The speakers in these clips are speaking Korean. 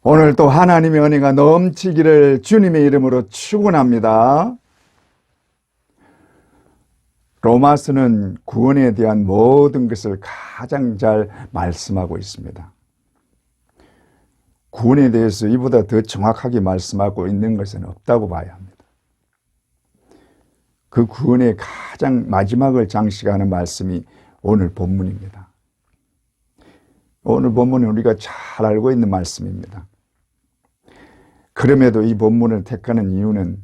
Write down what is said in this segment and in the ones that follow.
오늘 또 하나님의 은혜가 넘치기를 주님의 이름으로 축원합니다. 로마서는 구원에 대한 모든 것을 가장 잘 말씀하고 있습니다. 구원에 대해서 이보다 더 정확하게 말씀하고 있는 것은 없다고 봐야 합니다. 그 구원의 가장 마지막을 장식하는 말씀이 오늘 본문입니다. 오늘 본문은 우리가 잘 알고 있는 말씀입니다. 그럼에도 이 본문을 택하는 이유는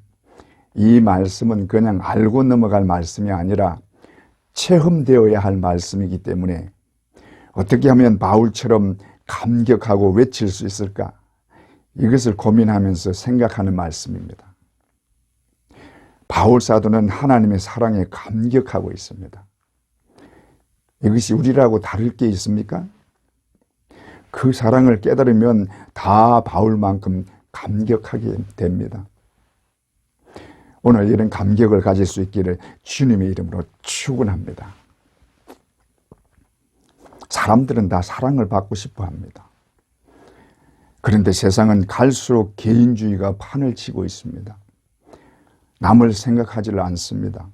이 말씀은 그냥 알고 넘어갈 말씀이 아니라 체험되어야 할 말씀이기 때문에 어떻게 하면 바울처럼 감격하고 외칠 수 있을까? 이것을 고민하면서 생각하는 말씀입니다. 바울 사도는 하나님의 사랑에 감격하고 있습니다. 이것이 우리라고 다를 게 있습니까? 그 사랑을 깨달으면 다 바울만큼 감격하게 됩니다. 오늘 이런 감격을 가질 수 있기를 주님의 이름으로 축원합니다. 사람들은 다 사랑을 받고 싶어 합니다. 그런데 세상은 갈수록 개인주의가 판을 치고 있습니다. 남을 생각하지를 않습니다.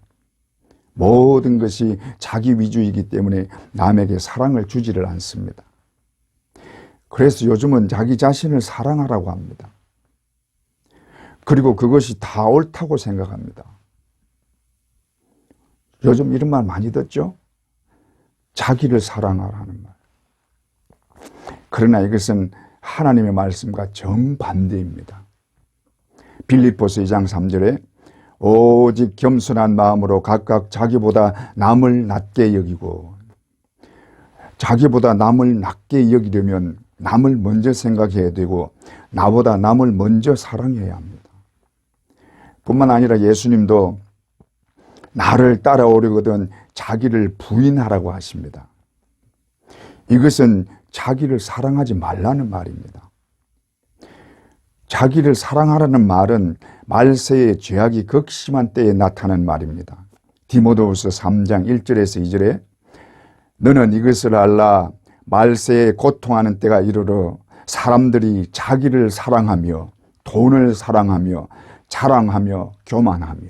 모든 것이 자기 위주이기 때문에 남에게 사랑을 주지를 않습니다. 그래서 요즘은 자기 자신을 사랑하라고 합니다. 그리고 그것이 다 옳다고 생각합니다. 요즘 이런 말 많이 듣죠? 자기를 사랑하라는 말. 그러나 이것은 하나님의 말씀과 정반대입니다. 빌립보서 2장 3절에 오직 겸손한 마음으로 각각 자기보다 남을 낮게 여기고, 자기보다 남을 낮게 여기려면 남을 먼저 생각해야 되고 나보다 남을 먼저 사랑해야 합니다. 뿐만 아니라 예수님도 나를 따라오려거든 자기를 부인하라고 하십니다. 이것은 자기를 사랑하지 말라는 말입니다. 자기를 사랑하라는 말은 말세의 죄악이 극심한 때에 나타난 말입니다. 디모데후서 3장 1절에서 2절에 너는 이것을 알라. 말세에 고통하는 때가 이르러 사람들이 자기를 사랑하며 돈을 사랑하며 자랑하며 교만하며.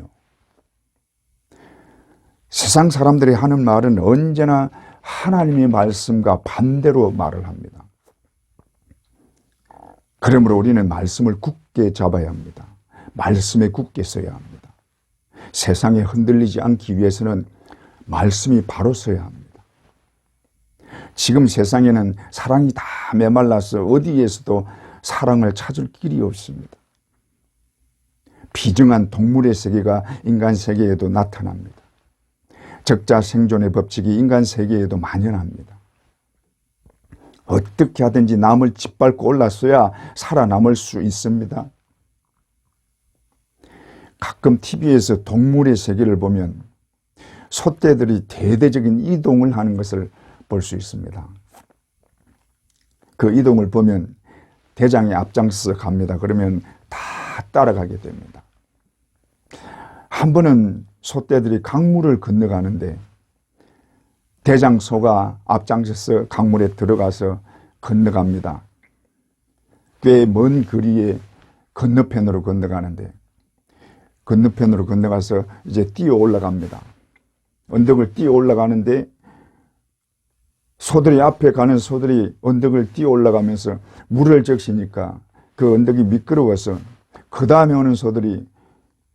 세상 사람들이 하는 말은 언제나 하나님의 말씀과 반대로 말을 합니다. 그러므로 우리는 말씀을 굳게 잡아야 합니다. 말씀에 굳게 서야 합니다. 세상에 흔들리지 않기 위해서는 말씀이 바로 서야 합니다. 지금 세상에는 사랑이 다 메말라서 어디에서도 사랑을 찾을 길이 없습니다. 비정한 동물의 세계가 인간 세계에도 나타납니다. 적자 생존의 법칙이 인간 세계에도 만연합니다. 어떻게 하든지 남을 짓밟고 올랐어야 살아남을 수 있습니다. 가끔 TV에서 동물의 세계를 보면 소떼들이 대대적인 이동을 하는 것을 볼 수 있습니다. 그 이동을 보면 대장이 앞장서서 갑니다. 그러면 다 따라가게 됩니다. 한 번은 소떼들이 강물을 건너가는데 대장 소가 앞장서서 강물에 들어가서 건너갑니다. 꽤 먼 거리에 건너편으로 건너가는데 건너편으로 건너가서 이제 뛰어 올라갑니다. 언덕을 뛰어 올라가는데 소들이 앞에 가는 소들이 언덕을 뛰어 올라가면서 물을 적시니까 그 언덕이 미끄러워서 그 다음에 오는 소들이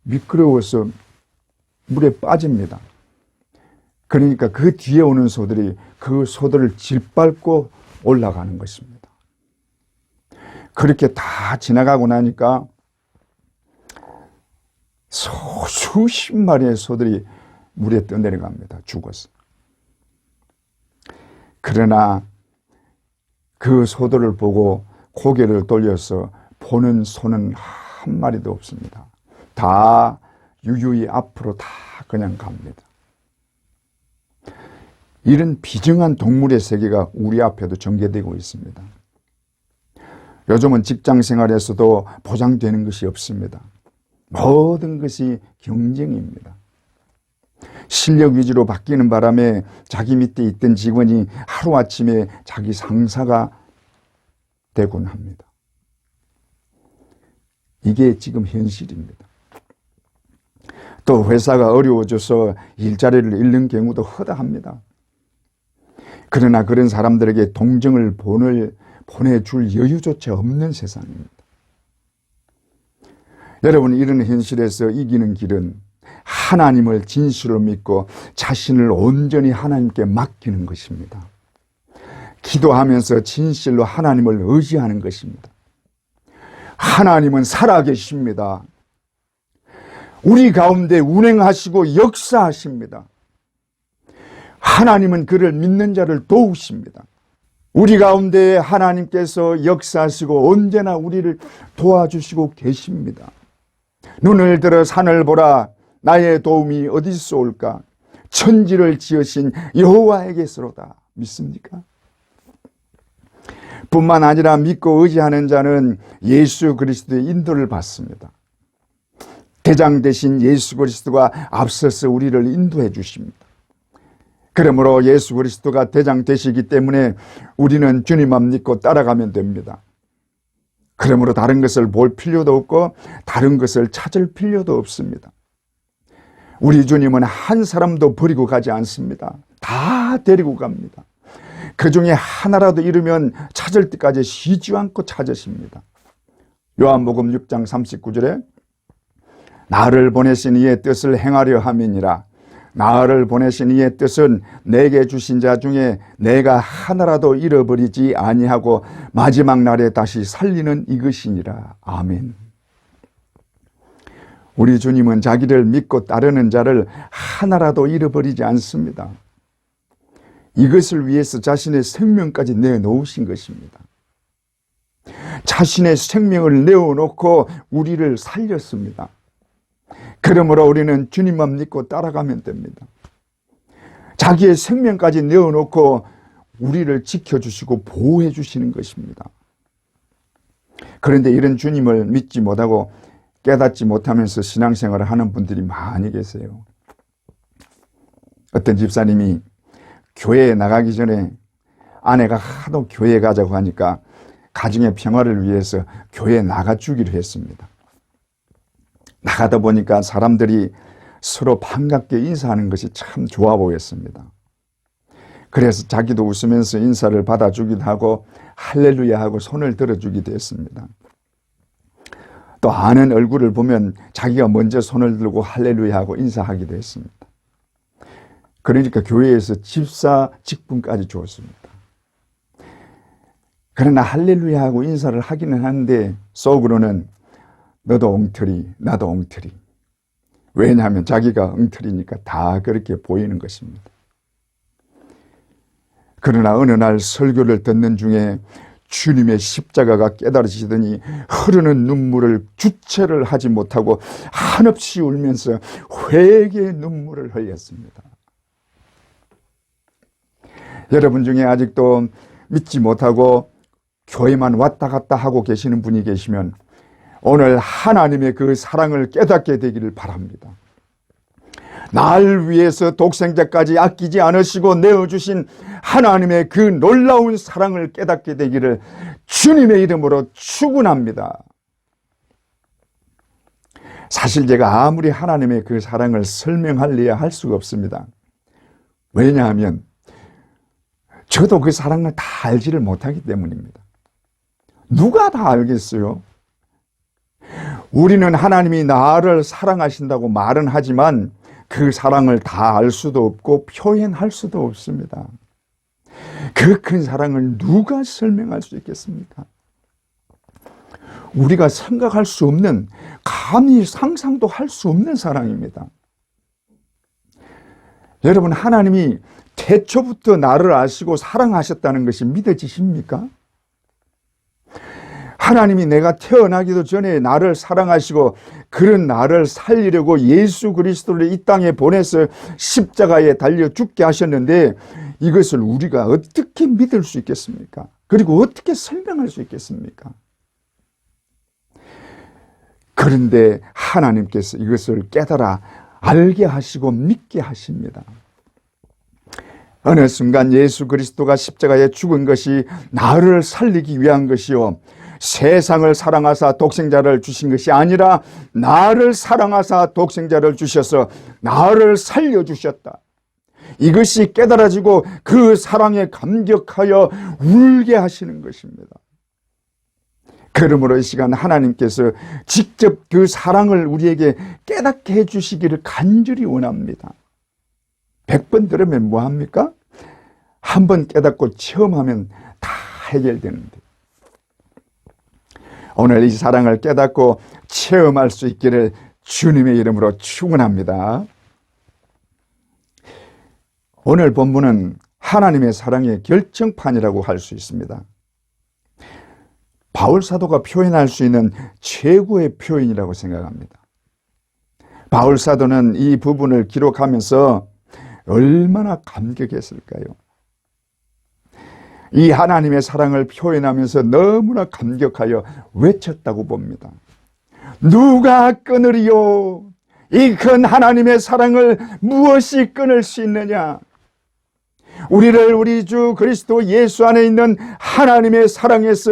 미끄러워서 물에 빠집니다. 그러니까 그 뒤에 오는 소들이 그 소들을 짓밟고 올라가는 것입니다. 그렇게 다 지나가고 나니까 수십 마리의 소들이 물에 떠내려갑니다. 죽었어. 그러나 그 소들을 보고 고개를 돌려서 보는 소는 한 마리도 없습니다. 다 유유히 앞으로 다 그냥 갑니다. 이런 비정한 동물의 세계가 우리 앞에도 전개되고 있습니다. 요즘은 직장 생활에서도 보장되는 것이 없습니다. 모든 것이 경쟁입니다. 실력 위주로 바뀌는 바람에 자기 밑에 있던 직원이 하루아침에 자기 상사가 되곤 합니다. 이게 지금 현실입니다. 또 회사가 어려워져서 일자리를 잃는 경우도 허다합니다. 그러나 그런 사람들에게 동정을 보내줄 여유조차 없는 세상입니다. 여러분, 이런 현실에서 이기는 길은 하나님을 진실로 믿고 자신을 온전히 하나님께 맡기는 것입니다. 기도하면서 진실로 하나님을 의지하는 것입니다. 하나님은 살아계십니다. 우리 가운데 운행하시고 역사하십니다. 하나님은 그를 믿는 자를 도우십니다. 우리 가운데 하나님께서 역사하시고 언제나 우리를 도와주시고 계십니다. 눈을 들어 산을 보라. 나의 도움이 어디서 올까? 천지를 지으신 여호와에게서로다. 믿습니까? 뿐만 아니라 믿고 의지하는 자는 예수 그리스도의 인도를 받습니다. 대장 되신 예수 그리스도가 앞서서 우리를 인도해 주십니다. 그러므로 예수 그리스도가 대장 되시기 때문에 우리는 주님만 믿고 따라가면 됩니다. 그러므로 다른 것을 볼 필요도 없고 다른 것을 찾을 필요도 없습니다. 우리 주님은 한 사람도 버리고 가지 않습니다. 다 데리고 갑니다. 그 중에 하나라도 잃으면 찾을 때까지 쉬지 않고 찾으십니다. 요한복음 6장 39절에 나를 보내신 이의 뜻을 행하려 함이니라. 나를 보내신 이의 뜻은 내게 주신 자 중에 내가 하나라도 잃어버리지 아니하고 마지막 날에 다시 살리는 이것이니라. 아멘. 우리 주님은 자기를 믿고 따르는 자를 하나라도 잃어버리지 않습니다. 이것을 위해서 자신의 생명까지 내어놓으신 것입니다. 자신의 생명을 내어놓고 우리를 살렸습니다. 그러므로 우리는 주님만 믿고 따라가면 됩니다. 자기의 생명까지 내어놓고 우리를 지켜주시고 보호해 주시는 것입니다. 그런데 이런 주님을 믿지 못하고 깨닫지 못하면서 신앙생활을 하는 분들이 많이 계세요. 어떤 집사님이 교회에 나가기 전에 아내가 하도 교회에 가자고 하니까 가정의 평화를 위해서 교회에 나가주기로 했습니다. 나가다 보니까 사람들이 서로 반갑게 인사하는 것이 참 좋아 보였습니다. 그래서 자기도 웃으면서 인사를 받아주기도 하고 할렐루야 하고 손을 들어주기도 했습니다. 또 아는 얼굴을 보면 자기가 먼저 손을 들고 할렐루야 하고 인사하기도 했습니다. 그러니까 교회에서 집사 직분까지 주었습니다. 그러나 할렐루야 하고 인사를 하기는 하는데 속으로는 너도 엉터리, 나도 엉터리. 왜냐하면 자기가 엉터리니까 다 그렇게 보이는 것입니다. 그러나 어느 날 설교를 듣는 중에 주님의 십자가가 깨달으시더니 흐르는 눈물을 주체를 하지 못하고 한없이 울면서 회개의 눈물을 흘렸습니다. 여러분 중에 아직도 믿지 못하고 교회만 왔다 갔다 하고 계시는 분이 계시면 오늘 하나님의 그 사랑을 깨닫게 되기를 바랍니다. 날 위해서 독생자까지 아끼지 않으시고 내어주신 하나님의 그 놀라운 사랑을 깨닫게 되기를 주님의 이름으로 축원합니다. 사실 제가 아무리 하나님의 그 사랑을 설명할래야 할 수가 없습니다. 왜냐하면 저도 그 사랑을 다 알지를 못하기 때문입니다. 누가 다 알겠어요? 우리는 하나님이 나를 사랑하신다고 말은 하지만 그 사랑을 다 알 수도 없고 표현할 수도 없습니다. 그 큰 사랑을 누가 설명할 수 있겠습니까? 우리가 생각할 수 없는, 감히 상상도 할 수 없는 사랑입니다. 여러분, 하나님이 태초부터 나를 아시고 사랑하셨다는 것이 믿어지십니까? 하나님이 내가 태어나기도 전에 나를 사랑하시고 그런 나를 살리려고 예수 그리스도를 이 땅에 보내서 십자가에 달려 죽게 하셨는데 이것을 우리가 어떻게 믿을 수 있겠습니까? 그리고 어떻게 설명할 수 있겠습니까? 그런데 하나님께서 이것을 깨달아 알게 하시고 믿게 하십니다. 어느 순간 예수 그리스도가 십자가에 죽은 것이 나를 살리기 위한 것이요 세상을 사랑하사 독생자를 주신 것이 아니라 나를 사랑하사 독생자를 주셔서 나를 살려주셨다. 이것이 깨달아지고 그 사랑에 감격하여 울게 하시는 것입니다. 그러므로 이 시간 하나님께서 직접 그 사랑을 우리에게 깨닫게 해주시기를 간절히 원합니다. 100번 들으면 뭐합니까? 한 번 깨닫고 체험하면 다 해결되는데, 오늘 이 사랑을 깨닫고 체험할 수 있기를 주님의 이름으로 축원합니다. 오늘 본문은 하나님의 사랑의 결정판이라고 할 수 있습니다. 바울 사도가 표현할 수 있는 최고의 표현이라고 생각합니다. 바울 사도는 이 부분을 기록하면서 얼마나 감격했을까요? 이 하나님의 사랑을 표현하면서 너무나 감격하여 외쳤다고 봅니다. 누가 끊으리요? 이 큰 하나님의 사랑을 무엇이 끊을 수 있느냐? 우리를 우리 주 그리스도 예수 안에 있는 하나님의 사랑에서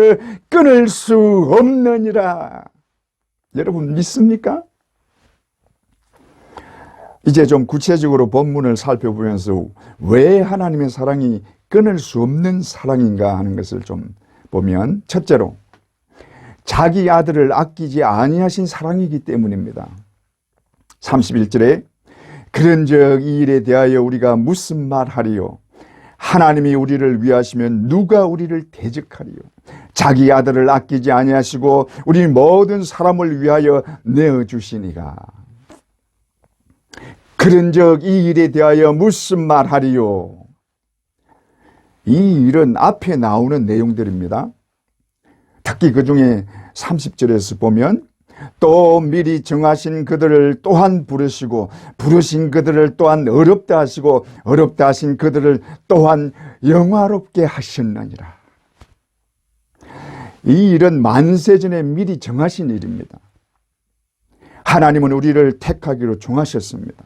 끊을 수 없느니라. 여러분 믿습니까? 이제 좀 구체적으로 본문을 살펴보면서 왜 하나님의 사랑이 끊을 수 없는 사랑인가 하는 것을 좀 보면, 첫째로 자기 아들을 아끼지 아니하신 사랑이기 때문입니다. 31절에 그런즉 이 일에 대하여 우리가 무슨 말하리요? 하나님이 우리를 위하시면 누가 우리를 대적하리요? 자기 아들을 아끼지 아니하시고 우리 모든 사람을 위하여 내어주시니가. 그런즉 이 일에 대하여 무슨 말하리요? 이 일은 앞에 나오는 내용들입니다. 특히 그 중에 30절에서 보면 또 미리 정하신 그들을 또한 부르시고 부르신 그들을 또한 어렵다 하시고 어렵다 하신 그들을 또한 영화롭게 하셨느니라. 이 일은 만세전에 미리 정하신 일입니다. 하나님은 우리를 택하기로 정하셨습니다.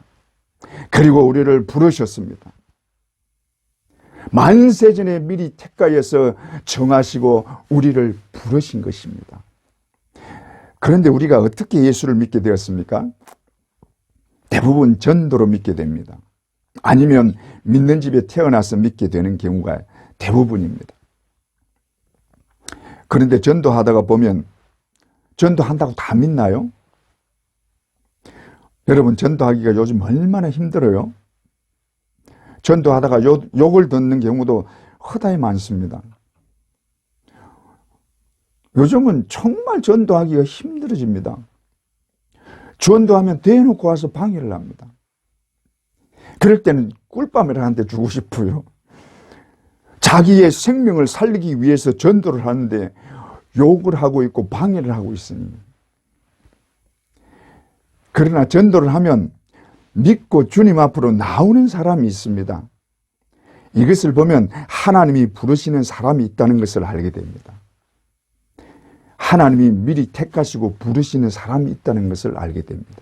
그리고 우리를 부르셨습니다. 만세전에 미리 택하여서 정하시고 우리를 부르신 것입니다. 그런데 우리가 어떻게 예수를 믿게 되었습니까? 대부분 전도로 믿게 됩니다. 아니면 믿는 집에 태어나서 믿게 되는 경우가 대부분입니다. 그런데 전도하다가 보면 전도한다고 다 믿나요? 여러분, 전도하기가 요즘 얼마나 힘들어요? 전도하다가 욕을 듣는 경우도 허다히 많습니다. 요즘은 정말 전도하기가 힘들어집니다. 전도하면 대놓고 와서 방해를 합니다. 그럴 때는 꿀밤이라 한테 주고 싶어요. 자기의 생명을 살리기 위해서 전도를 하는데 욕을 하고 있고 방해를 하고 있으니. 그러나 전도를 하면 믿고 주님 앞으로 나오는 사람이 있습니다. 이것을 보면 하나님이 부르시는 사람이 있다는 것을 알게 됩니다. 하나님이 미리 택하시고 부르시는 사람이 있다는 것을 알게 됩니다.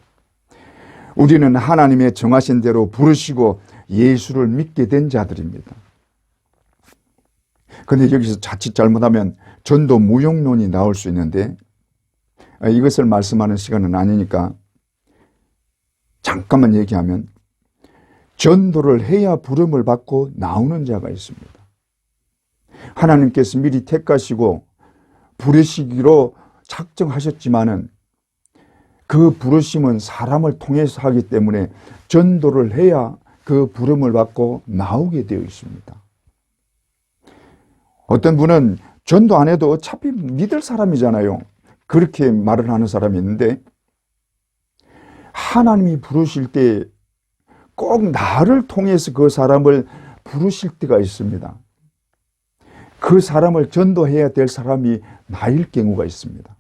우리는 하나님의 정하신 대로 부르시고 예수를 믿게 된 자들입니다. 그런데 여기서 자칫 잘못하면 전도 무용론이 나올 수 있는데, 이것을 말씀하는 시간은 아니니까 잠깐만 얘기하면, 전도를 해야 부름을 받고 나오는 자가 있습니다. 하나님께서 미리 택하시고 부르시기로 작정하셨지만은 그 부르심은 사람을 통해서 하기 때문에 전도를 해야 그 부름을 받고 나오게 되어 있습니다. 어떤 분은 전도 안 해도 어차피 믿을 사람이잖아요. 그렇게 말을 하는 사람이 있는데, 하나님이 부르실 때 꼭 나를 통해서 그 사람을 부르실 때가 있습니다. 그 사람을 전도해야 될 사람이 나일 경우가 있습니다.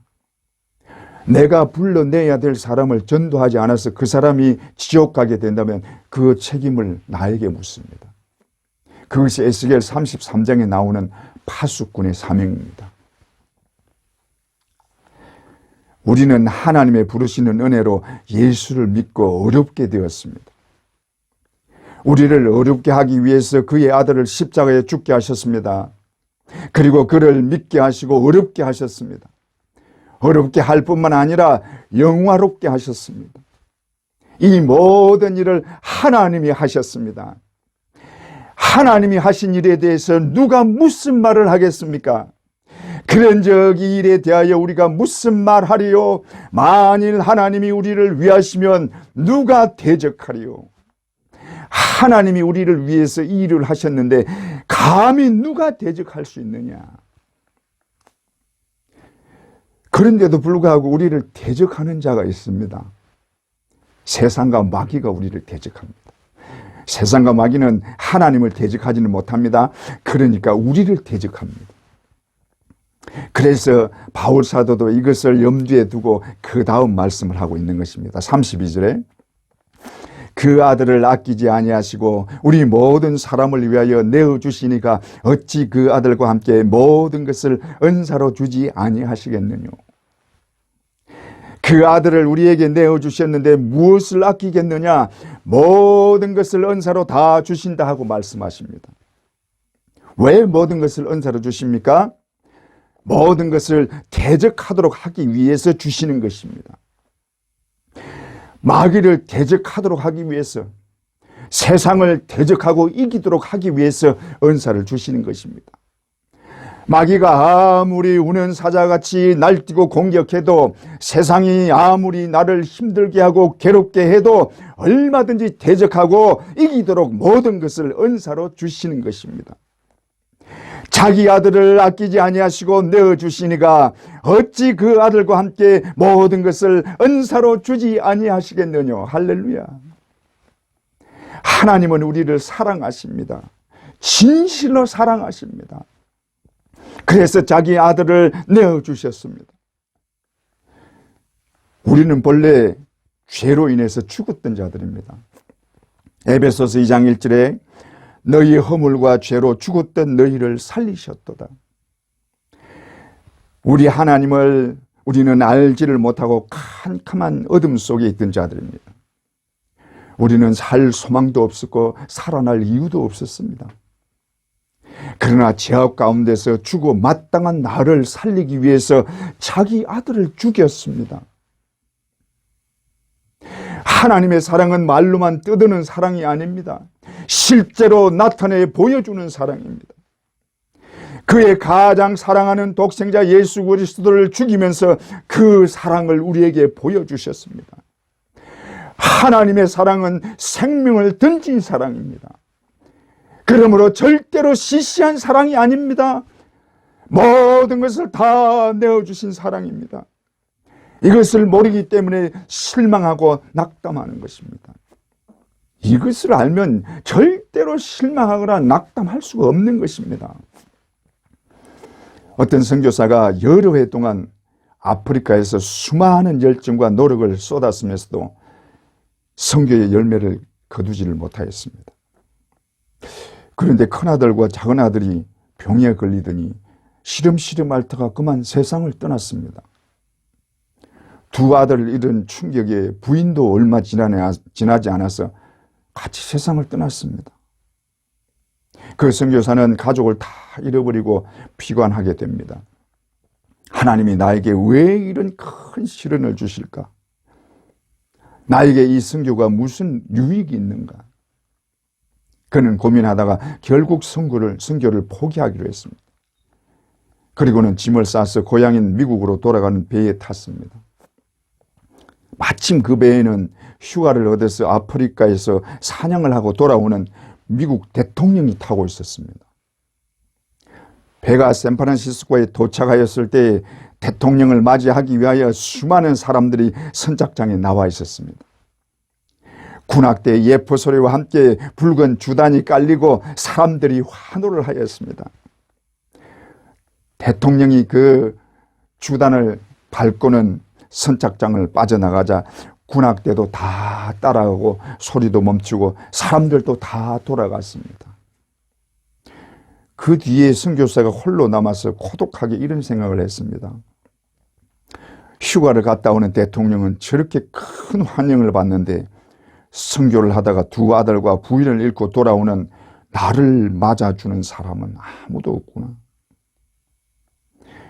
내가 불러내야 될 사람을 전도하지 않아서 그 사람이 지옥 가게 된다면 그 책임을 나에게 묻습니다. 그것이 에스겔 33장에 나오는 파수꾼의 사명입니다. 우리는 하나님의 부르시는 은혜로 예수를 믿고 어렵게 되었습니다. 우리를 어렵게 하기 위해서 그의 아들을 십자가에 죽게 하셨습니다. 그리고 그를 믿게 하시고 어렵게 하셨습니다. 어렵게 할 뿐만 아니라 영화롭게 하셨습니다. 이 모든 일을 하나님이 하셨습니다. 하나님이 하신 일에 대해서 누가 무슨 말을 하겠습니까? 그런즉 이 일에 대하여 우리가 무슨 말하리요? 만일 하나님이 우리를 위하시면 누가 대적하리요? 하나님이 우리를 위해서 이 일을 하셨는데 감히 누가 대적할 수 있느냐? 그런데도 불구하고 우리를 대적하는 자가 있습니다. 세상과 마귀가 우리를 대적합니다. 세상과 마귀는 하나님을 대적하지는 못합니다. 그러니까 우리를 대적합니다. 그래서 바울 사도도 이것을 염두에 두고 그 다음 말씀을 하고 있는 것입니다. 32절에 그 아들을 아끼지 아니하시고 우리 모든 사람을 위하여 내어주시니까 어찌 그 아들과 함께 모든 것을 은사로 주지 아니하시겠느냐. 그 아들을 우리에게 내어주셨는데 무엇을 아끼겠느냐. 모든 것을 은사로 다 주신다 하고 말씀하십니다. 왜 모든 것을 은사로 주십니까? 모든 것을 대적하도록 하기 위해서 주시는 것입니다. 마귀를 대적하도록 하기 위해서, 세상을 대적하고 이기도록 하기 위해서 은사를 주시는 것입니다. 마귀가 아무리 우는 사자같이 날뛰고 공격해도, 세상이 아무리 나를 힘들게 하고 괴롭게 해도 얼마든지 대적하고 이기도록 모든 것을 은사로 주시는 것입니다. 자기 아들을 아끼지 아니하시고 내어주시니가 어찌 그 아들과 함께 모든 것을 은사로 주지 아니하시겠느냐. 할렐루야. 하나님은 우리를 사랑하십니다. 진실로 사랑하십니다. 그래서 자기 아들을 내어주셨습니다. 우리는 본래 죄로 인해서 죽었던 자들입니다. 에베소서 2장 1절에 너희의 허물과 죄로 죽었던 너희를 살리셨도다. 우리 하나님을 우리는 알지를 못하고 캄캄한 어둠 속에 있던 자들입니다. 우리는 살 소망도 없었고 살아날 이유도 없었습니다. 그러나 죄악 가운데서 죽어 마땅한 나를 살리기 위해서 자기 아들을 죽였습니다. 하나님의 사랑은 말로만 떠드는 사랑이 아닙니다. 실제로 나타내 보여주는 사랑입니다. 그의 가장 사랑하는 독생자 예수 그리스도를 죽이면서 그 사랑을 우리에게 보여주셨습니다. 하나님의 사랑은 생명을 던진 사랑입니다. 그러므로 절대로 시시한 사랑이 아닙니다. 모든 것을 다 내어주신 사랑입니다. 이것을 모르기 때문에 실망하고 낙담하는 것입니다. 이것을 알면 절대로 실망하거나 낙담할 수가 없는 것입니다. 어떤 선교사가 여러 해 동안 아프리카에서 수많은 열정과 노력을 쏟았으면서도 선교의 열매를 거두지를 못하였습니다. 그런데 큰아들과 작은아들이 병에 걸리더니 시름시름 앓다가 그만 세상을 떠났습니다. 두 아들을 잃은 충격에 부인도 얼마 지나지 않아서 같이 세상을 떠났습니다. 그 선교사는 가족을 다 잃어버리고 비관하게 됩니다. 하나님이 나에게 왜 이런 큰 시련을 주실까? 나에게 이 선교가 무슨 유익이 있는가? 그는 고민하다가 결국 선교를 포기하기로 했습니다. 그리고는 짐을 싸서 고향인 미국으로 돌아가는 배에 탔습니다. 마침 그 배에는 휴가를 얻어서 아프리카에서 사냥을 하고 돌아오는 미국 대통령이 타고 있었습니다. 배가 샌프란시스코에 도착하였을 때 대통령을 맞이하기 위하여 수많은 사람들이 선착장에 나와 있었습니다. 군악대 예포 소리와 함께 붉은 주단이 깔리고 사람들이 환호를 하였습니다. 대통령이 그 주단을 밟고는 선착장을 빠져나가자 군악대도 다 따라가고 소리도 멈추고 사람들도 다 돌아갔습니다. 그 뒤에 선교사가 홀로 남아서 고독하게 이런 생각을 했습니다. 휴가를 갔다 오는 대통령은 저렇게 큰 환영을 받는데 선교를 하다가 두 아들과 부인을 잃고 돌아오는 나를 맞아주는 사람은 아무도 없구나.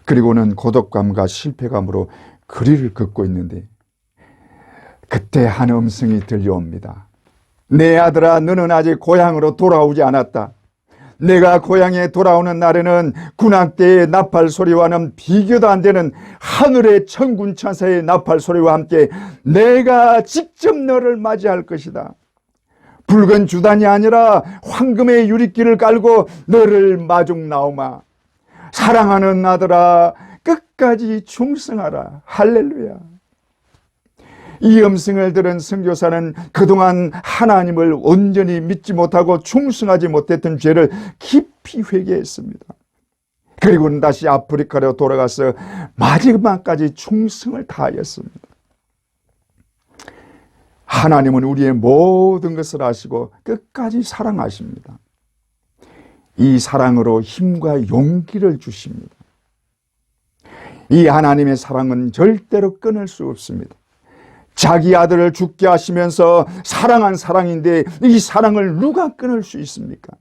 그리고는 고독감과 실패감으로 거리를 걷고 있는데 그때 한 음성이 들려옵니다. 내 아들아, 너는 아직 고향으로 돌아오지 않았다. 내가 고향에 돌아오는 날에는 군악대의 나팔 소리와는 비교도 안 되는 하늘의 천군 천사의 나팔 소리와 함께 내가 직접 너를 맞이할 것이다. 붉은 주단이 아니라 황금의 유리길을 깔고 너를 마중 나오마. 사랑하는 아들아, 끝까지 충성하라. 할렐루야. 이 음성을 들은 선교사는 그동안 하나님을 온전히 믿지 못하고 충성하지 못했던 죄를 깊이 회개했습니다. 그리고는 다시 아프리카로 돌아가서 마지막까지 충성을 다하였습니다. 하나님은 우리의 모든 것을 아시고 끝까지 사랑하십니다. 이 사랑으로 힘과 용기를 주십니다. 이 하나님의 사랑은 절대로 끊을 수 없습니다. 자기 아들을 죽게 하시면서 사랑한 사랑인데 이 사랑을 누가 끊을 수 있습니까?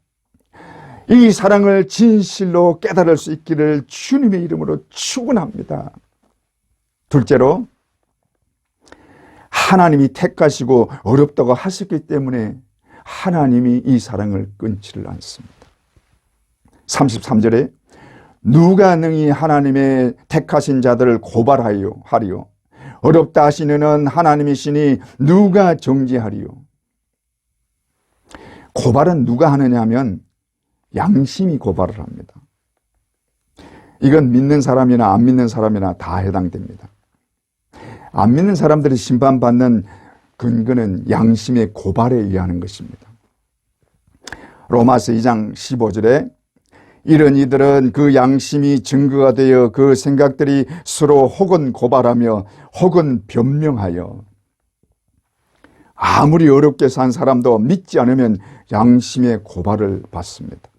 이 사랑을 진실로 깨달을 수 있기를 주님의 이름으로 축원합니다. 둘째로, 하나님이 택하시고 어렵다고 하셨기 때문에 하나님이 이 사랑을 끊지를 않습니다. 33절에 누가 능히 하나님의 택하신 자들을 고발하리요? 어렵다 하시는 하나님이시니 누가 정죄하리요? 고발은 누가 하느냐 하면 양심이 고발을 합니다. 이건 믿는 사람이나 안 믿는 사람이나 다 해당됩니다. 안 믿는 사람들이 심판받는 근거는 양심의 고발에 의하는 것입니다. 로마서 2장 15절에 이런 이들은 그 양심이 증거가 되어 그 생각들이 서로 혹은 고발하며 혹은 변명하여, 아무리 어렵게 산 사람도 믿지 않으면 양심의 고발을 받습니다.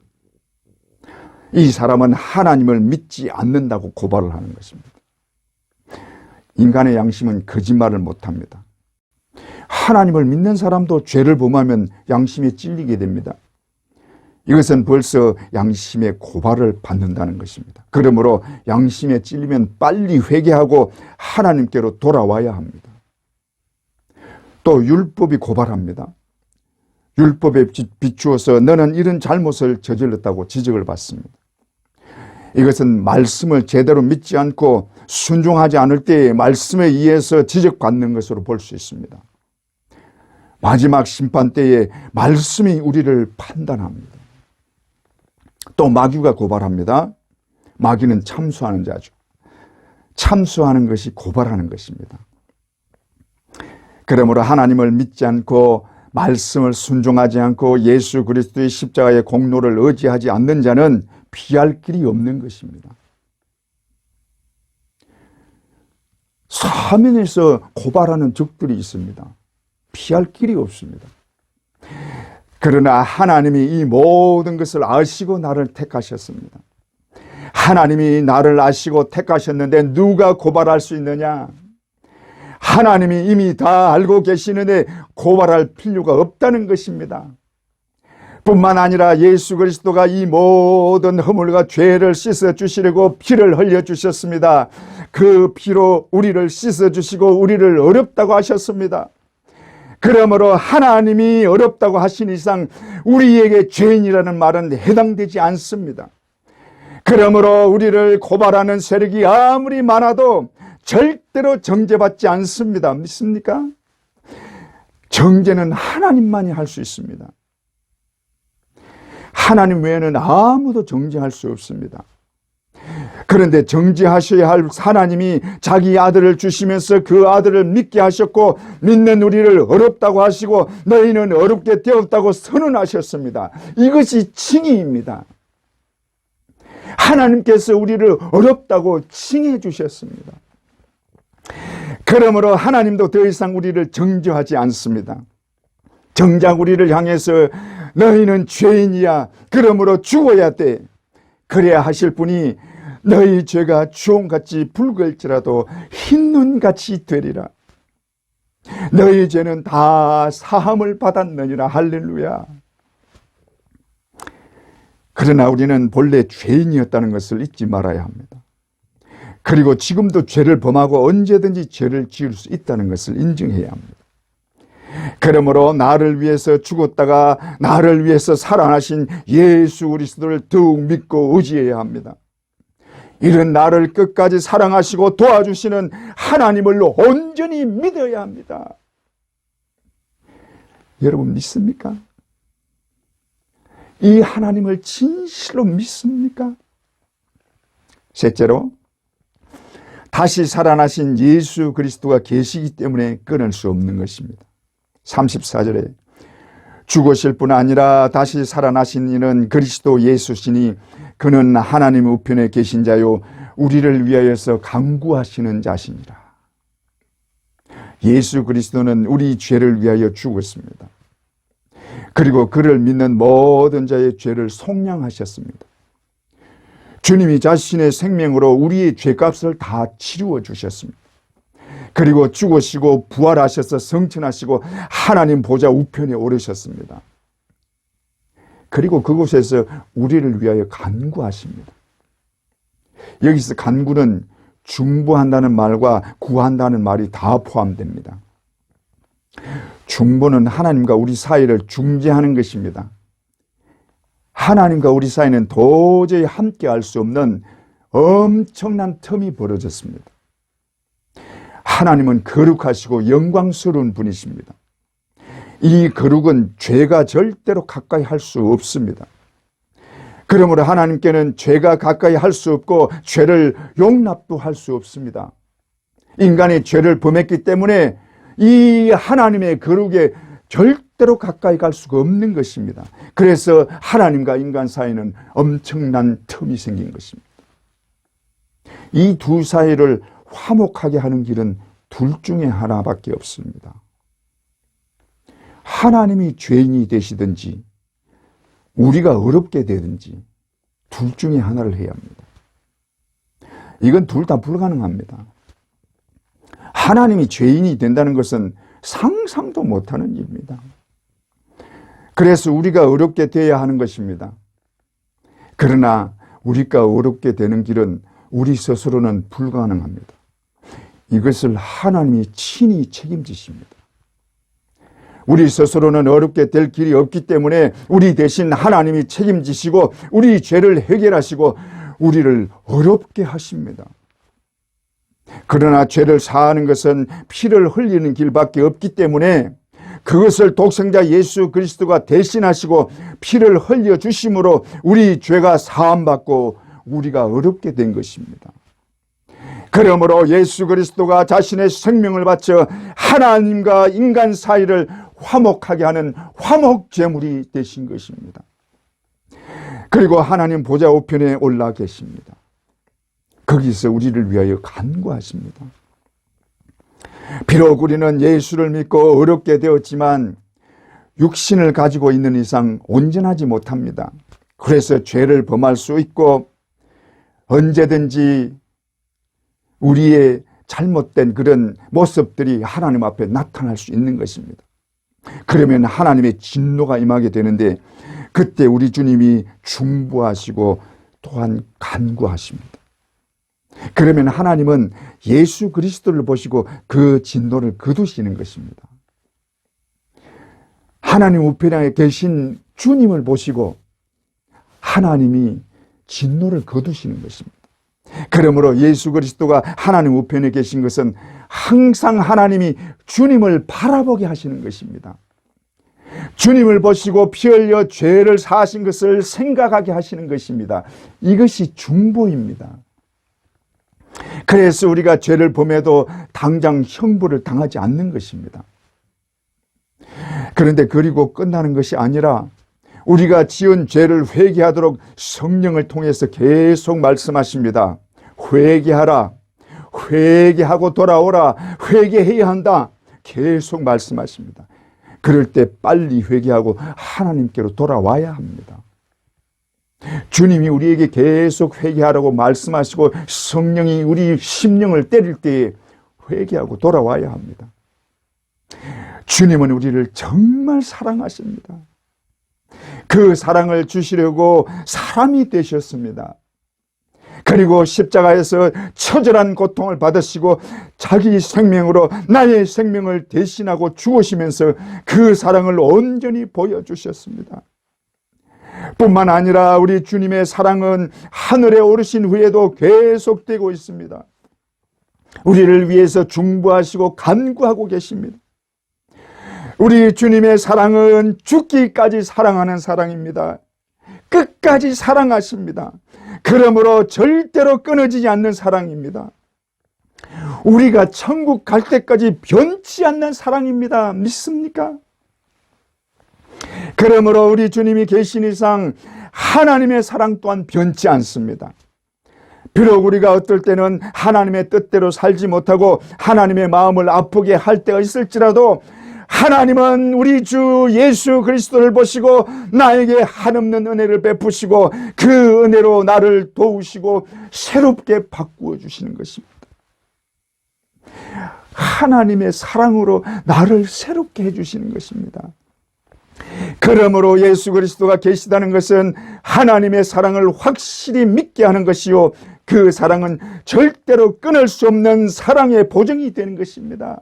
이 사람은 하나님을 믿지 않는다고 고발을 하는 것입니다. 인간의 양심은 거짓말을 못합니다. 하나님을 믿는 사람도 죄를 범하면 양심에 찔리게 됩니다. 이것은 벌써 양심의 고발을 받는다는 것입니다. 그러므로 양심에 찔리면 빨리 회개하고 하나님께로 돌아와야 합니다. 또 율법이 고발합니다. 율법에 비추어서 너는 이런 잘못을 저질렀다고 지적을 받습니다. 이것은 말씀을 제대로 믿지 않고 순종하지 않을 때에 말씀에 의해서 지적받는 것으로 볼 수 있습니다. 마지막 심판 때에 말씀이 우리를 판단합니다. 또 마귀가 고발합니다. 마귀는 참수하는 자죠. 참수하는 것이 고발하는 것입니다. 그러므로 하나님을 믿지 않고 말씀을 순종하지 않고 예수 그리스도의 십자가의 공로를 의지하지 않는 자는 피할 길이 없는 것입니다. 사면에서 고발하는 적들이 있습니다. 피할 길이 없습니다. 그러나 하나님이 이 모든 것을 아시고 나를 택하셨습니다. 하나님이 나를 아시고 택하셨는데 누가 고발할 수 있느냐? 하나님이 이미 다 알고 계시는데 고발할 필요가 없다는 것입니다. 뿐만 아니라 예수 그리스도가 이 모든 허물과 죄를 씻어주시려고 피를 흘려주셨습니다. 그 피로 우리를 씻어주시고 우리를 어렵다고 하셨습니다. 그러므로 하나님이 어렵다고 하신 이상 우리에게 죄인이라는 말은 해당되지 않습니다. 그러므로 우리를 고발하는 세력이 아무리 많아도 절대로 정죄받지 않습니다. 믿습니까? 정죄는 하나님만이 할 수 있습니다. 하나님 외에는 아무도 정죄할 수 없습니다. 그런데 정죄하셔야 할 하나님이 자기 아들을 주시면서 그 아들을 믿게 하셨고 믿는 우리를 어렵다고 하시고 너희는 어렵게 되었다고 선언하셨습니다. 이것이 칭의입니다. 하나님께서 우리를 어렵다고 칭해 주셨습니다. 그러므로 하나님도 더 이상 우리를 정죄하지 않습니다. 정작 우리를 향해서 너희는 죄인이야. 그러므로 죽어야 돼. 그래야 하실 분이 너희 죄가 주홍같이 붉을지라도 흰눈같이 되리라. 너희 죄는 다 사함을 받았느니라. 할렐루야. 그러나 우리는 본래 죄인이었다는 것을 잊지 말아야 합니다. 그리고 지금도 죄를 범하고 언제든지 죄를 지을 수 있다는 것을 인정해야 합니다. 그러므로 나를 위해서 죽었다가 나를 위해서 살아나신 예수 그리스도를 더욱 믿고 의지해야 합니다. 이런 나를 끝까지 사랑하시고 도와주시는 하나님을 온전히 믿어야 합니다. 여러분 믿습니까? 이 하나님을 진실로 믿습니까? 셋째로, 다시 살아나신 예수 그리스도가 계시기 때문에 끊을 수 없는 것입니다. 34절에 죽으실 뿐 아니라 다시 살아나신 이는 그리스도 예수시니 그는 하나님 우편에 계신 자요 우리를 위하여서 간구하시는 자시니라. 예수 그리스도는 우리 죄를 위하여 죽었습니다. 그리고 그를 믿는 모든 자의 죄를 속량하셨습니다. 주님이 자신의 생명으로 우리의 죄값을 다 치루어 주셨습니다. 그리고 죽으시고 부활하셔서 성천하시고 하나님 보좌 우편에 오르셨습니다. 그리고 그곳에서 우리를 위하여 간구하십니다. 여기서 간구는 중보한다는 말과 구한다는 말이 다 포함됩니다. 중보는 하나님과 우리 사이를 중재하는 것입니다. 하나님과 우리 사이는 도저히 함께할 수 없는 엄청난 틈이 벌어졌습니다. 하나님은 거룩하시고 영광스러운 분이십니다. 이 거룩은 죄가 절대로 가까이 할 수 없습니다. 그러므로 하나님께는 죄가 가까이 할 수 없고 죄를 용납도 할 수 없습니다. 인간이 죄를 범했기 때문에 이 하나님의 거룩에 절대로 가까이 갈 수가 없는 것입니다. 그래서 하나님과 인간 사이는 엄청난 틈이 생긴 것입니다. 이 두 사이를 화목하게 하는 길은 둘 중에 하나밖에 없습니다. 하나님이 죄인이 되시든지 우리가 어렵게 되든지 둘 중에 하나를 해야 합니다. 이건 둘 다 불가능합니다. 하나님이 죄인이 된다는 것은 상상도 못하는 일입니다. 그래서 우리가 어렵게 되어야 하는 것입니다. 그러나 우리가 어렵게 되는 길은 우리 스스로는 불가능합니다. 이것을 하나님이 친히 책임지십니다. 우리 스스로는 어렵게 될 길이 없기 때문에 우리 대신 하나님이 책임지시고 우리 죄를 해결하시고 우리를 어렵게 하십니다. 그러나 죄를 사하는 것은 피를 흘리는 길밖에 없기 때문에 그것을 독생자 예수 그리스도가 대신하시고 피를 흘려주심으로 우리 죄가 사함받고 우리가 어렵게 된 것입니다. 그러므로 예수 그리스도가 자신의 생명을 바쳐 하나님과 인간 사이를 화목하게 하는 화목제물이 되신 것입니다. 그리고 하나님 보좌 우편에 올라 계십니다. 거기서 우리를 위하여 간구하십니다. 비록 우리는 예수를 믿고 어렵게 되었지만 육신을 가지고 있는 이상 온전하지 못합니다. 그래서 죄를 범할 수 있고 언제든지 우리의 잘못된 그런 모습들이 하나님 앞에 나타날 수 있는 것입니다. 그러면 하나님의 진노가 임하게 되는데 그때 우리 주님이 중보하시고 또한 간구하십니다. 그러면 하나님은 예수 그리스도를 보시고 그 진노를 거두시는 것입니다. 하나님 우편에 계신 주님을 보시고 하나님이 진노를 거두시는 것입니다. 그러므로 예수 그리스도가 하나님 우편에 계신 것은 항상 하나님이 주님을 바라보게 하시는 것입니다. 주님을 보시고 피 흘려 죄를 사하신 것을 생각하게 하시는 것입니다. 이것이 중보입니다. 그래서 우리가 죄를 범해도 당장 형벌을 당하지 않는 것입니다. 그런데 그리고 끝나는 것이 아니라 우리가 지은 죄를 회개하도록 성령을 통해서 계속 말씀하십니다. 회개하라. 회개하고 돌아오라. 회개해야 한다. 계속 말씀하십니다. 그럴 때 빨리 회개하고 하나님께로 돌아와야 합니다. 주님이 우리에게 계속 회개하라고 말씀하시고 성령이 우리 심령을 때릴 때에 회개하고 돌아와야 합니다. 주님은 우리를 정말 사랑하십니다. 그 사랑을 주시려고 사람이 되셨습니다. 그리고 십자가에서 처절한 고통을 받으시고 자기 생명으로 나의 생명을 대신하고 죽으시면서 그 사랑을 온전히 보여주셨습니다. 뿐만 아니라 우리 주님의 사랑은 하늘에 오르신 후에도 계속되고 있습니다. 우리를 위해서 중보하시고 간구하고 계십니다. 우리 주님의 사랑은 죽기까지 사랑하는 사랑입니다. 끝까지 사랑하십니다. 그러므로 절대로 끊어지지 않는 사랑입니다. 우리가 천국 갈 때까지 변치 않는 사랑입니다. 믿습니까? 그러므로 우리 주님이 계신 이상 하나님의 사랑 또한 변치 않습니다. 비록 우리가 어떨 때는 하나님의 뜻대로 살지 못하고 하나님의 마음을 아프게 할 때가 있을지라도 하나님은 우리 주 예수 그리스도를 보시고 나에게 한없는 은혜를 베푸시고 그 은혜로 나를 도우시고 새롭게 바꾸어 주시는 것입니다. 하나님의 사랑으로 나를 새롭게 해주시는 것입니다. 그러므로 예수 그리스도가 계시다는 것은 하나님의 사랑을 확실히 믿게 하는 것이요, 그 사랑은 절대로 끊을 수 없는 사랑의 보증이 되는 것입니다.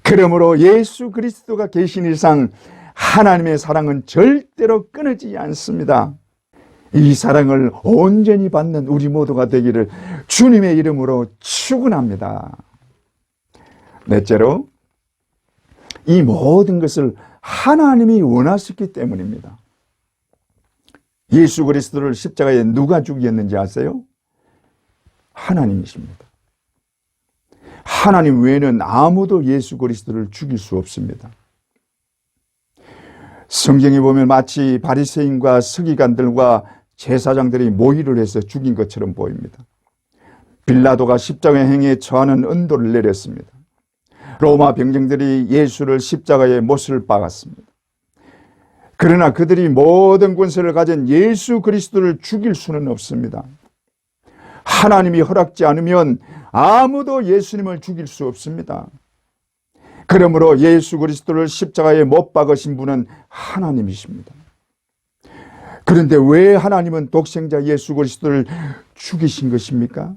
그러므로 예수 그리스도가 계신 이상 하나님의 사랑은 절대로 끊어지지 않습니다. 이 사랑을 온전히 받는 우리 모두가 되기를 주님의 이름으로 축원합니다. 넷째로, 이 모든 것을 하나님이 원하셨기 때문입니다. 예수 그리스도를 십자가에 누가 죽였는지 아세요? 하나님이십니다. 하나님 외에는 아무도 예수 그리스도를 죽일 수 없습니다. 성경에 보면 마치 바리새인과 서기관들과 제사장들이 모의를 해서 죽인 것처럼 보입니다. 빌라도가 십자가 행위에 처하는 은도를 내렸습니다. 로마 병정들이 예수를 십자가에 못을 박았습니다. 그러나 그들이 모든 권세를 가진 예수 그리스도를 죽일 수는 없습니다. 하나님이 허락지 않으면 아무도 예수님을 죽일 수 없습니다. 그러므로 예수 그리스도를 십자가에 못 박으신 분은 하나님이십니다. 그런데 왜 하나님은 독생자 예수 그리스도를 죽이신 것입니까?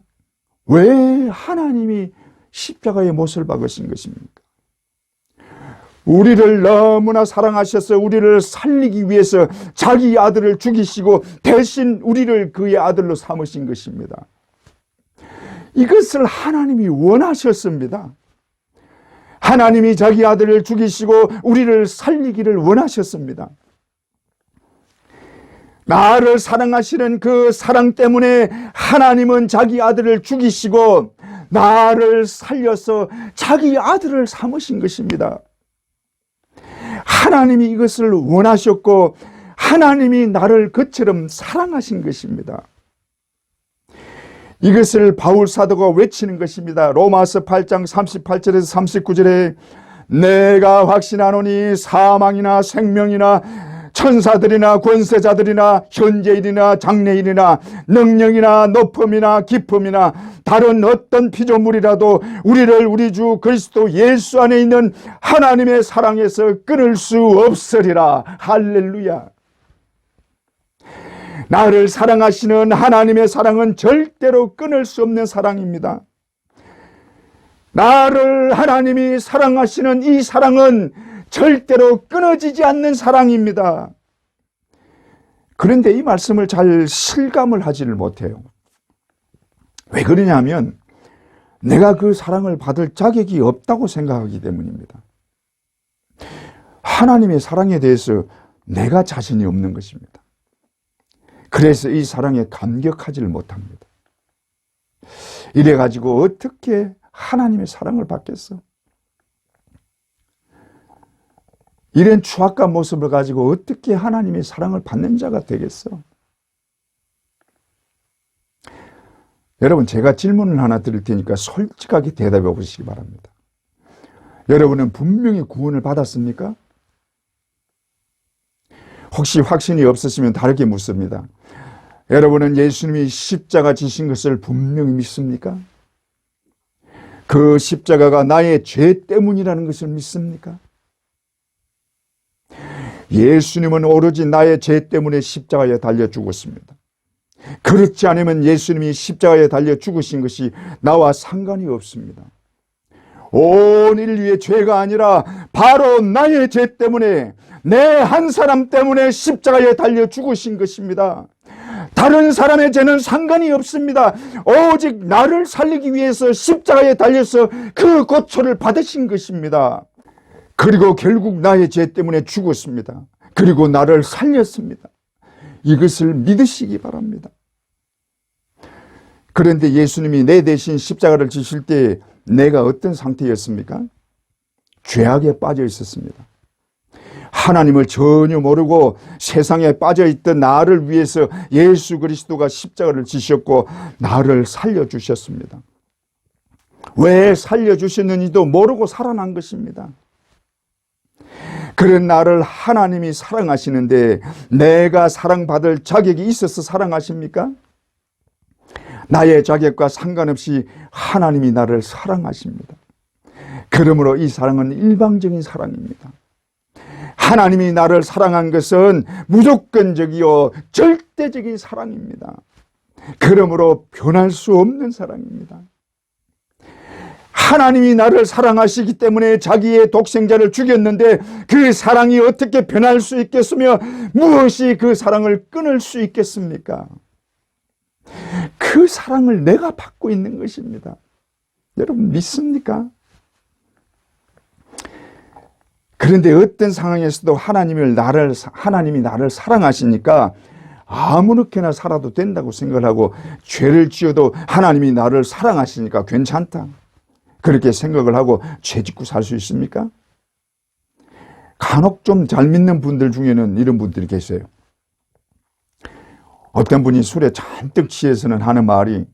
왜 하나님이 십자가에 못을 박으신 것입니까? 우리를 너무나 사랑하셔서 우리를 살리기 위해서 자기 아들을 죽이시고 대신 우리를 그의 아들로 삼으신 것입니다. 이것을 하나님이 원하셨습니다. 하나님이 자기 아들을 죽이시고 우리를 살리기를 원하셨습니다. 나를 사랑하시는 그 사랑 때문에 하나님은 자기 아들을 죽이시고 나를 살려서 자기 아들을 삼으신 것입니다. 하나님이 이것을 원하셨고 하나님이 나를 그처럼 사랑하신 것입니다. 이것을 바울 사도가 외치는 것입니다. 로마서 8장 38절에서 39절에 내가 확신하노니 사망이나 생명이나 천사들이나 권세자들이나 현재일이나 장래일이나 능력이나 높음이나 깊음이나 다른 어떤 피조물이라도 우리를 우리 주 그리스도 예수 안에 있는 하나님의 사랑에서 끊을 수 없으리라. 할렐루야. 나를 사랑하시는 하나님의 사랑은 절대로 끊을 수 없는 사랑입니다. 나를 하나님이 사랑하시는 이 사랑은 절대로 끊어지지 않는 사랑입니다. 그런데 이 말씀을 잘 실감을 하지를 못해요. 왜 그러냐면 내가 그 사랑을 받을 자격이 없다고 생각하기 때문입니다. 하나님의 사랑에 대해서 내가 자신이 없는 것입니다. 그래서 이 사랑에 감격하지를 못합니다. 이래가지고 어떻게 하나님의 사랑을 받겠어? 이런 추악한 모습을 가지고 어떻게 하나님의 사랑을 받는 자가 되겠어? 여러분, 제가 질문을 하나 드릴 테니까 솔직하게 대답해 보시기 바랍니다. 여러분은 분명히 구원을 받았습니까? 혹시 확신이 없으시면 다르게 묻습니다. 여러분은 예수님이 십자가 지신 것을 분명히 믿습니까? 그 십자가가 나의 죄 때문이라는 것을 믿습니까? 예수님은 오로지 나의 죄 때문에 십자가에 달려 죽었습니다. 그 그렇지 않으면 예수님이 십자가에 달려 죽으신 것이 나와 상관이 없습니다. 온 인류의 죄가 아니라 바로 나의 죄 때문에, 내 한 사람 때문에 십자가에 달려 죽으신 것입니다. 다른 사람의 죄는 상관이 없습니다. 오직 나를 살리기 위해서 십자가에 달려서 그 고초를 받으신 것입니다. 그리고 결국 나의 죄 때문에 죽었습니다. 그리고 나를 살렸습니다. 이것을 믿으시기 바랍니다. 그런데 예수님이 내 대신 십자가를 지실 때 내가 어떤 상태였습니까? 죄악에 빠져 있었습니다. 하나님을 전혀 모르고 세상에 빠져있던 나를 위해서 예수 그리스도가 십자가를 지셨고 나를 살려주셨습니다. 왜 살려주셨는지도 모르고 살아난 것입니다. 그런 나를 하나님이 사랑하시는데 내가 사랑받을 자격이 있어서 사랑하십니까? 나의 자격과 상관없이 하나님이 나를 사랑하십니다. 그러므로 이 사랑은 일방적인 사랑입니다. 하나님이 나를 사랑한 것은 무조건적이요 절대적인 사랑입니다. 그러므로 변할 수 없는 사랑입니다. 하나님이 나를 사랑하시기 때문에 자기의 독생자를 죽였는데 그 사랑이 어떻게 변할 수 있겠으며 무엇이 그 사랑을 끊을 수 있겠습니까? 그 사랑을 내가 받고 있는 것입니다. 여러분 믿습니까? 그런데 어떤 상황에서도 하나님이 나를 사랑하시니까 아무렇게나 살아도 된다고 생각을 하고 죄를 지어도 하나님이 나를 사랑하시니까 괜찮다. 그렇게 생각을 하고 죄 짓고 살 수 있습니까? 간혹 좀 잘 믿는 분들 중에는 이런 분들이 계세요. 어떤 분이 술에 잔뜩 취해서는 하는 말이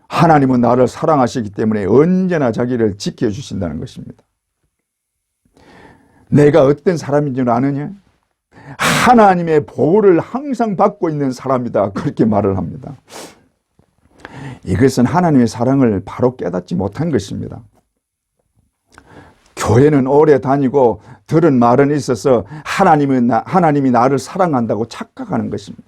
하나님은 나를 사랑하시기 때문에 언제나 자기를 지켜주신다는 것입니다. 내가 어떤 사람인 줄 아느냐? 하나님의 보호를 항상 받고 있는 사람이다. 그렇게 말을 합니다. 이것은 하나님의 사랑을 바로 깨닫지 못한 것입니다. 교회는 오래 다니고 들은 말은 있어서 하나님이 나를 사랑한다고 착각하는 것입니다.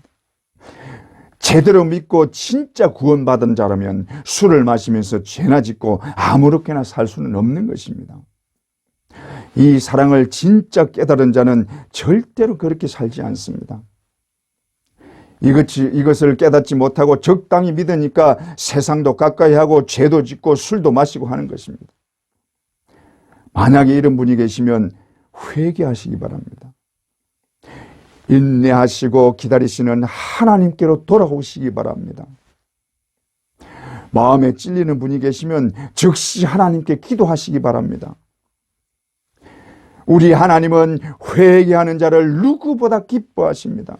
제대로 믿고 진짜 구원받은 자라면 술을 마시면서 죄나 짓고 아무렇게나 살 수는 없는 것입니다. 이 사랑을 진짜 깨달은 자는 절대로 그렇게 살지 않습니다. 이것을 깨닫지 못하고 적당히 믿으니까 세상도 가까이 하고 죄도 짓고 술도 마시고 하는 것입니다. 만약에 이런 분이 계시면 회개하시기 바랍니다. 인내하시고 기다리시는 하나님께로 돌아오시기 바랍니다. 마음에 찔리는 분이 계시면 즉시 하나님께 기도하시기 바랍니다. 우리 하나님은 회개하는 자를 누구보다 기뻐하십니다.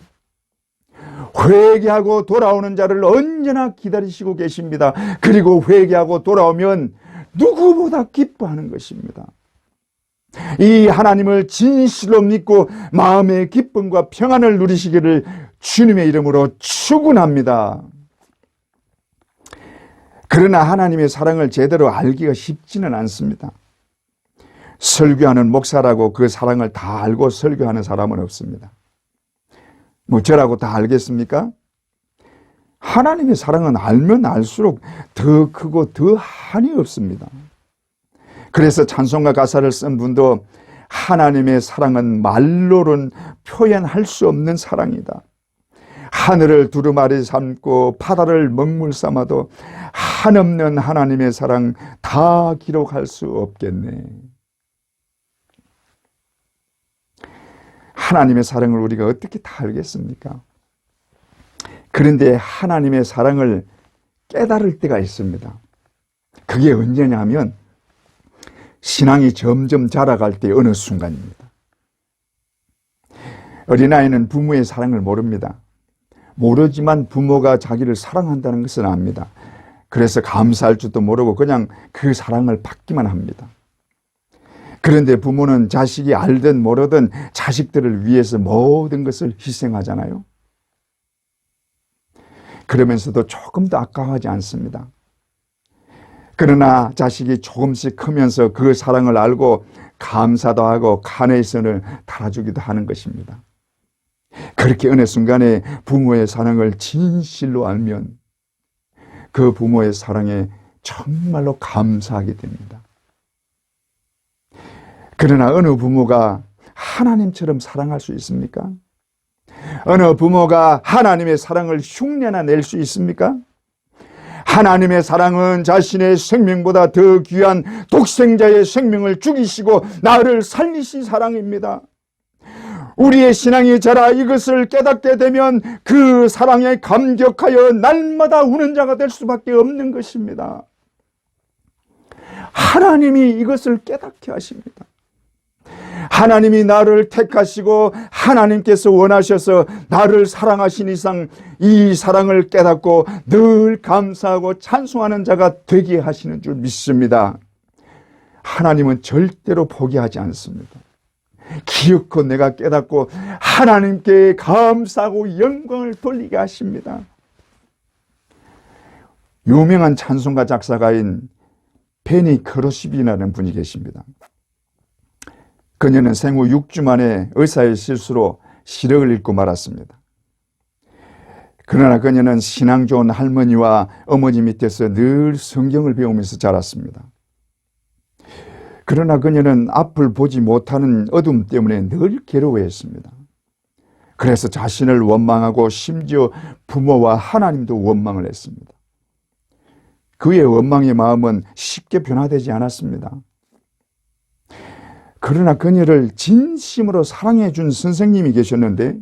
회개하고 돌아오는 자를 언제나 기다리시고 계십니다. 그리고 회개하고 돌아오면 누구보다 기뻐하는 것입니다. 이 하나님을 진실로 믿고 마음의 기쁨과 평안을 누리시기를 주님의 이름으로 축원합니다. 그러나 하나님의 사랑을 제대로 알기가 쉽지는 않습니다. 설교하는 목사라고 그 사랑을 다 알고 설교하는 사람은 없습니다. 뭐 저라고 다 알겠습니까? 하나님의 사랑은 알면 알수록 더 크고 더 한이 없습니다. 그래서 찬송가 가사를 쓴 분도 하나님의 사랑은 말로는 표현할 수 없는 사랑이다. 하늘을 두루마리 삼고 바다를 먹물 삼아도 한없는 하나님의 사랑 다 기록할 수 없겠네. 하나님의 사랑을 우리가 어떻게 다 알겠습니까? 그런데 하나님의 사랑을 깨달을 때가 있습니다. 그게 언제냐 하면 신앙이 점점 자라갈 때 어느 순간입니다. 어린아이는 부모의 사랑을 모릅니다. 모르지만 부모가 자기를 사랑한다는 것은 압니다. 그래서 감사할 줄도 모르고 그냥 그 사랑을 받기만 합니다. 그런데 부모는 자식이 알든 모르든 자식들을 위해서 모든 것을 희생하잖아요. 그러면서도 조금도 아까워하지 않습니다. 그러나 자식이 조금씩 크면서 그 사랑을 알고 감사도 하고 카네이션을 달아주기도 하는 것입니다. 그 그렇게 어느 순간에 부모의 사랑을 진실로 알면 그 부모의 사랑에 정말로 감사하게 됩니다. 그러나 어느 부모가 하나님처럼 사랑할 수 있습니까? 어느 부모가 하나님의 사랑을 흉내나 낼 수 있습니까? 하나님의 사랑은 자신의 생명보다 더 귀한 독생자의 생명을 죽이시고 나를 살리신 사랑입니다. 우리의 신앙이 자라 이것을 깨닫게 되면 그 사랑에 감격하여 날마다 우는 자가 될 수밖에 없는 것입니다. 하나님이 이것을 깨닫게 하십니다. 하나님이 나를 택하시고 하나님께서 원하셔서 나를 사랑하신 이상 이 사랑을 깨닫고 늘 감사하고 찬송하는 자가 되게 하시는 줄 믿습니다. 하나님은 절대로 포기하지 않습니다. 기어코 내가 깨닫고 하나님께 감사하고 영광을 돌리게 하십니다. 유명한 찬송가 작사가인 페니 크로스비라는 분이 계십니다. 그녀는 생후 6주 만에 의사의 실수로 시력을 잃고 말았습니다. 그러나 그녀는 신앙 좋은 할머니와 어머니 밑에서 늘 성경을 배우면서 자랐습니다. 그러나 그녀는 앞을 보지 못하는 어둠 때문에 늘 괴로워했습니다. 그래서 자신을 원망하고 심지어 부모와 하나님도 원망을 했습니다. 그의 원망의 마음은 쉽게 변화되지 않았습니다. 그러나 그녀를 진심으로 사랑해 준 선생님이 계셨는데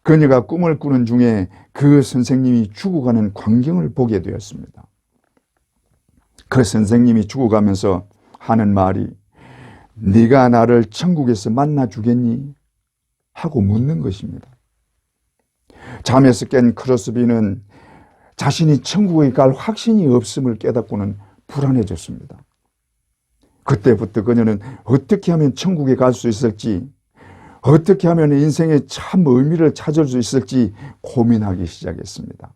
그녀가 꿈을 꾸는 중에 그 선생님이 죽어가는 광경을 보게 되었습니다. 그 선생님이 죽어가면서 하는 말이 네가 나를 천국에서 만나 주겠니? 하고 묻는 것입니다. 잠에서 깬 크로스비는 자신이 천국에 갈 확신이 없음을 깨닫고는 불안해졌습니다. 그때부터 그녀는 어떻게 하면 천국에 갈 수 있을지, 어떻게 하면 인생의 참 의미를 찾을 수 있을지 고민하기 시작했습니다.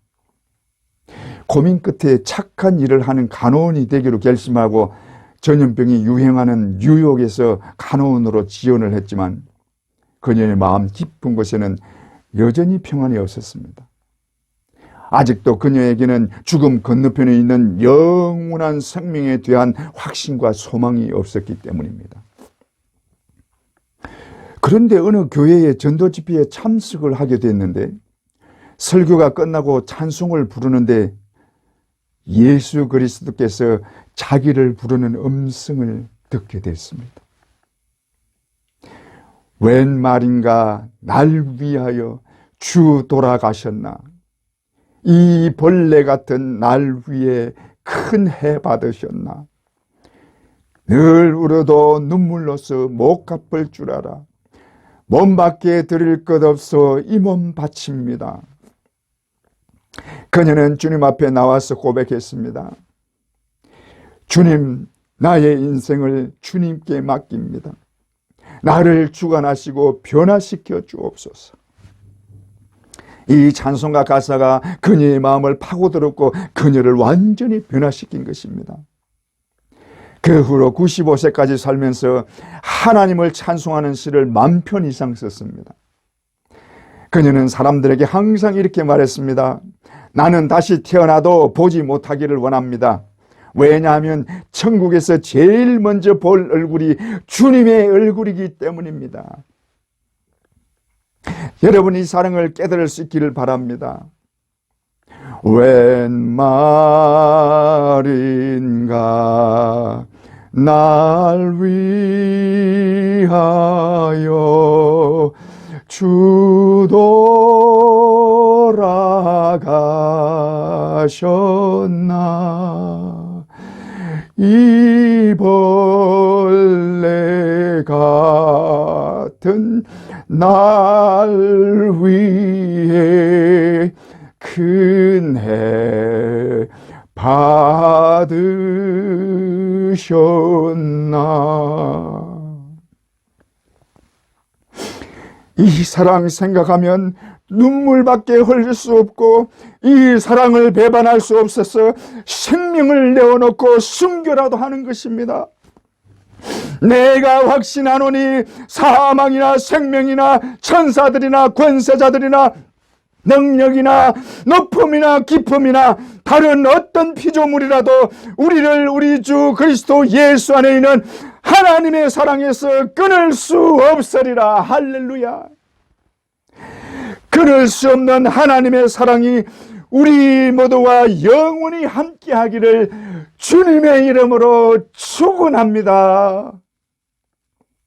고민 끝에 착한 일을 하는 간호원이 되기로 결심하고 전염병이 유행하는 뉴욕에서 간호원으로 지원을 했지만 그녀의 마음 깊은 곳에는 여전히 평안이 없었습니다. 아직도 그녀에게는 죽음 건너편에 있는 영원한 생명에 대한 확신과 소망이 없었기 때문입니다. 그런데 어느 교회의 전도 집회에 참석을 하게 됐는데 설교가 끝나고 찬송을 부르는데 예수 그리스도께서 자기를 부르는 음성을 듣게 됐습니다. 웬 말인가 날 위하여 주 돌아가셨나. 이 벌레 같은 날 위에 큰 해 받으셨나. 늘 울어도 눈물로서 못 갚을 줄 알아. 몸밖에 드릴 것 없어 이 몸 바칩니다. 그녀는 주님 앞에 나와서 고백했습니다. 주님, 나의 인생을 주님께 맡깁니다. 나를 주관하시고 변화시켜 주옵소서. 이 찬송가 가사가 그녀의 마음을 파고들었고 그녀를 완전히 변화시킨 것입니다. 그 후로 95세까지 살면서 하나님을 찬송하는 시를 10,000편 이상 썼습니다. 그녀는 사람들에게 항상 이렇게 말했습니다. 나는 다시 태어나도 보지 못하기를 원합니다. 왜냐하면 천국에서 제일 먼저 볼 얼굴이 주님의 얼굴이기 때문입니다. 여러분 이 사랑을 깨달을 수 있기를 바랍니다. 웬 말인가 날 위하여 주 돌아가셨나. 이 벌레 같은 날 위에 큰 해 받으셨나. 이 사랑 생각하면 눈물밖에 흘릴 수 없고 이 사랑을 배반할 수 없어서 생명을 내어놓고 순교라도 하는 것입니다. 내가 확신하노니 사망이나 생명이나 천사들이나 권세자들이나 능력이나 높음이나 깊음이나 다른 어떤 피조물이라도 우리를 우리 주 그리스도 예수 안에 있는 하나님의 사랑에서 끊을 수 없으리라. 할렐루야. 끊을 수 없는 하나님의 사랑이 우리 모두와 영원히 함께하기를 주님의 이름으로 축원합니다.